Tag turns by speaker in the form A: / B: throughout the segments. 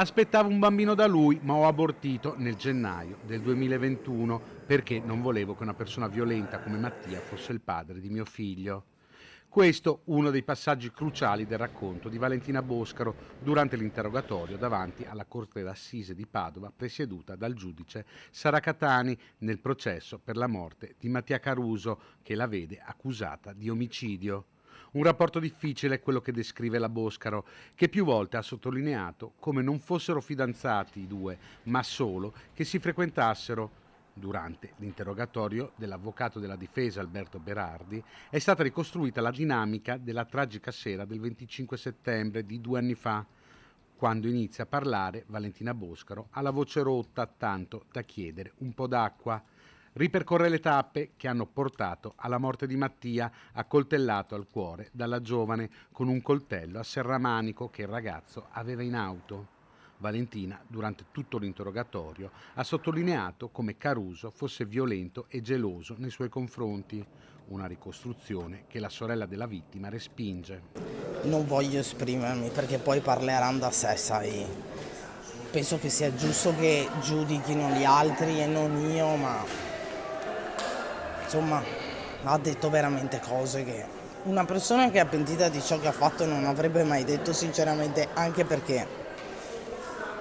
A: Aspettavo un bambino da lui, ma ho abortito nel gennaio del 2021 perché non volevo che una persona violenta come Mattia fosse il padre di mio figlio. Questo uno dei passaggi cruciali del racconto di Valentina Boscaro durante l'interrogatorio davanti alla Corte d'Assise di Padova, presieduta dal giudice Sara Catani nel processo per la morte di Mattia Caruso, che la vede accusata di omicidio. Un rapporto difficile quello che descrive la Boscaro, che più volte ha sottolineato come non fossero fidanzati i due, ma solo che si frequentassero. Durante l'interrogatorio dell'avvocato della difesa Alberto Berardi è stata ricostruita la dinamica della tragica sera del 25 settembre di 2 anni fa. Quando inizia a parlare, Valentina Boscaro ha la voce rotta tanto da chiedere un po' d'acqua. Ripercorre le tappe che hanno portato alla morte di Mattia, accoltellato al cuore dalla giovane con un coltello a serramanico che il ragazzo aveva in auto. Valentina, durante tutto l'interrogatorio, ha sottolineato come Caruso fosse violento e geloso nei suoi confronti, una ricostruzione che la sorella della vittima respinge.
B: Non voglio esprimermi perché poi parleranno da sé, sai. Penso che sia giusto che giudichino gli altri e non io, ma insomma ha detto veramente cose che una persona che è pentita di ciò che ha fatto non avrebbe mai detto, sinceramente, anche perché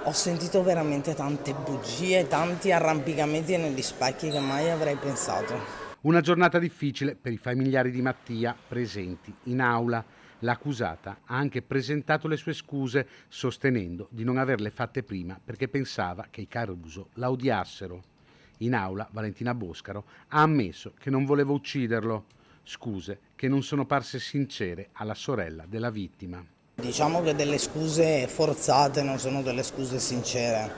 B: ho sentito veramente tante bugie, tanti arrampicamenti negli specchi che mai avrei pensato.
A: Una giornata difficile per i familiari di Mattia presenti in aula. L'accusata ha anche presentato le sue scuse, sostenendo di non averle fatte prima perché pensava che i Caruso la odiassero. In aula Valentina Boscaro ha ammesso che non voleva ucciderlo, scuse che non sono parse sincere alla sorella della vittima.
B: Diciamo che delle scuse forzate non sono delle scuse sincere,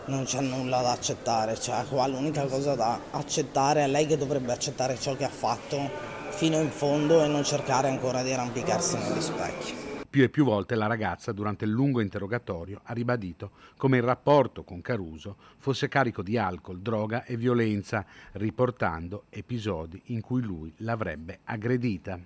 B: non c'è nulla da accettare, cioè qua l'unica cosa da accettare è lei che dovrebbe accettare ciò che ha fatto fino in fondo e non cercare ancora di arrampicarsi negli specchi.
A: Più e più volte la ragazza, durante il lungo interrogatorio, ha ribadito come il rapporto con Caruso fosse carico di alcol, droga e violenza, riportando episodi in cui lui l'avrebbe aggredita.